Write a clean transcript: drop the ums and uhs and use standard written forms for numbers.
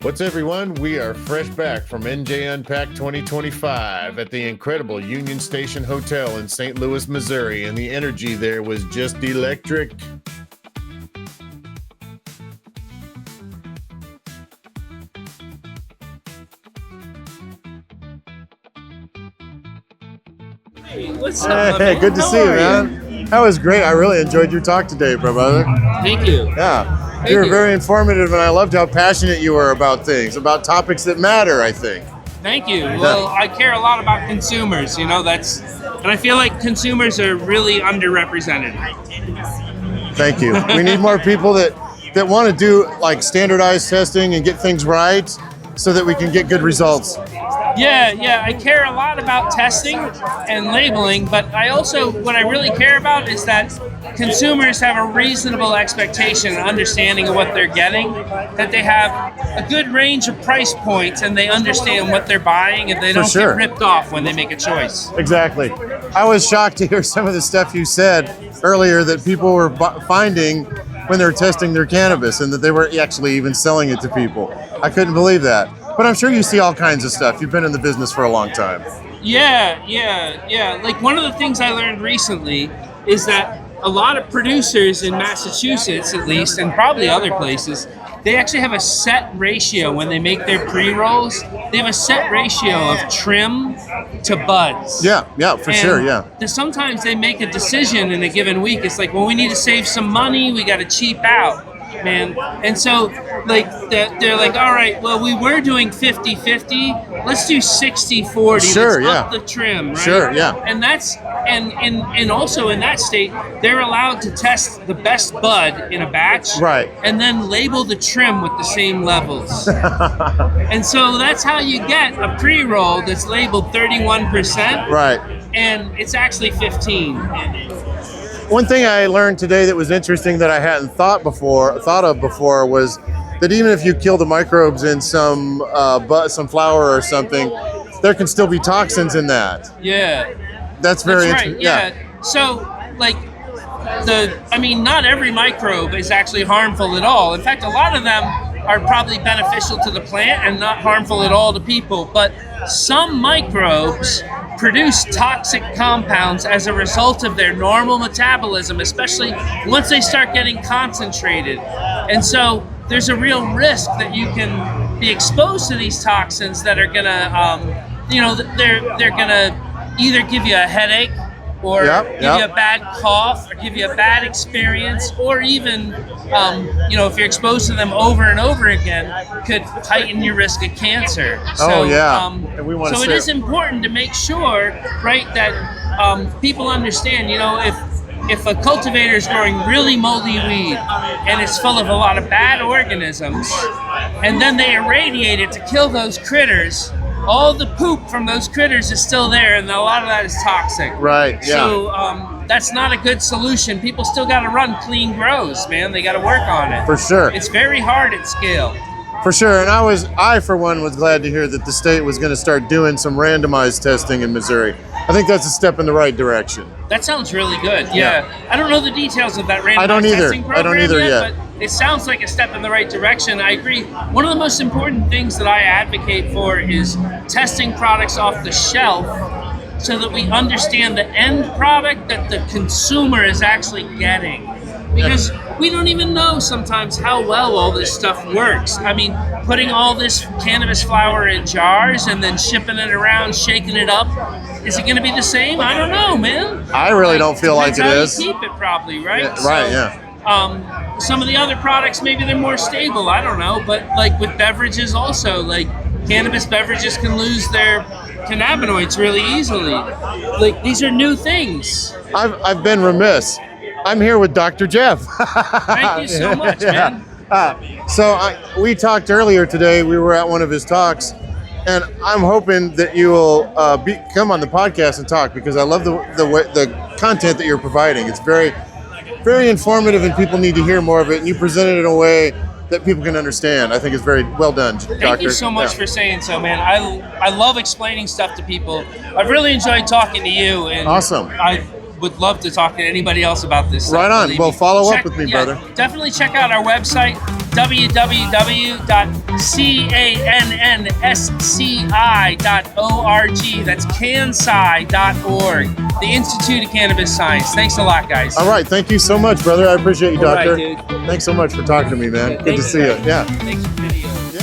What's everyone? We are fresh back from NJ Unpacked 2025 at the incredible Union Station Hotel in St. Louis, Missouri, and the energy there was just electric. Hey, what's up, Hey, man? good to How see you, are man. That was great. I really enjoyed your talk today, brother. Thank you. Yeah. Thank You were you. very informative, and I loved how passionate you were about things, about topics that matter, I think. Thank you. Well, I care a lot about consumers, and I feel like consumers are really underrepresented. Thank you. We need more people that want to do like standardized testing and get things right so that we can get good results. Yeah, I care a lot about testing and labeling, but what I really care about is that consumers have a reasonable expectation and understanding of what they're getting, that they have a good range of price points and they understand what they're buying and they don't sure. get ripped off when they make a choice. Exactly. I was shocked to hear some of the stuff you said earlier that people were finding when they were testing their cannabis and that they were actually even selling it to people. I couldn't believe that. But I'm sure you see all kinds of stuff. You've been in the business for a long time. Yeah. Like one of the things I learned recently is that a lot of producers in Massachusetts, at least, and probably other places, they actually have a set ratio when they make their pre-rolls. They have a set ratio of trim to buds. Yeah, for sure, yeah. Sometimes they make a decision in a given week. It's like, well, we need to save some money. We got to cheap out, man. And so, like, they're like, all right, well, we were doing 50-50. Let's do 60-40. Sure, Let's yeah. up the trim, right? Sure, yeah. And that's and also in that state, they're allowed to test the best bud in a batch, Right. and then label the trim with the same levels. And so that's how you get a pre-roll that's labeled 31%, Right. and it's actually 15. One thing I learned today that was interesting that I hadn't thought of before was that even if you kill the microbes in some flour or something, there can still be toxins in that. Yeah. That's very That's right. interesting. Yeah. So, like, not every microbe is actually harmful at all. In fact, a lot of them are probably beneficial to the plant and not harmful at all to people. But some microbes produce toxic compounds as a result of their normal metabolism, especially once they start getting concentrated. And so there's a real risk that you can be exposed to these toxins that are gonna, they're gonna either give you a headache or give you a bad cough or give you a bad experience, or even, if you're exposed to them over and over again, could heighten your risk of cancer. And we want so it is important to make sure, right, that people understand, if a cultivator is growing really moldy weed and it's full of a lot of bad organisms, and then they irradiate it to kill those critters, all the poop from those critters is still there, and a lot of that is toxic. Right, yeah. So that's not a good solution. People still got to run clean grows, man. They got to work on it. For sure. It's very hard at scale. For sure, and I for one was glad to hear that the state was going to start doing some randomized testing in Missouri. I think that's a step in the right direction. That sounds really good. Yeah. I don't know the details of that randomized testing program I don't either yet. But it sounds like a step in the right direction. I agree. One of the most important things that I advocate for is testing products off the shelf so that we understand the end product that the consumer is actually getting. Because we don't even know sometimes how well all this stuff works. I mean, putting all this cannabis flower in jars and then shipping it around, shaking it up, is it going to be the same? I don't know, man. I really don't feel like it is. You keep it probably, right? Yeah, right, yeah. Some of the other products, maybe they're more stable. I don't know. But like with beverages also, like cannabis beverages can lose their cannabinoids really easily. Like these are new things. I've been remiss. I'm here with Dr. Jeff. Thank you so much, man. We talked earlier today. We were at one of his talks, and I'm hoping that you will come on the podcast and talk, because I love the content that you're providing. It's very, very informative, and people need to hear more of it. And you present it in a way that people can understand. I think it's very well done, Doctor. Thank you so much for saying so, man. I love explaining stuff to people. I've really enjoyed talking to you. And awesome. I would love to talk to anybody else about this stuff. Right on. Well, follow up with me, brother. Definitely check out our website, www.cannsci.org. That's CannSci.org. The Institute of Cannabis Science. Thanks a lot, guys. All right. Thank you so much, brother. I appreciate you, All right, doctor. dude. Thanks so much for talking to me, man. Good to Thanks, see you. guys. Yeah. Thanks for the video. Yeah.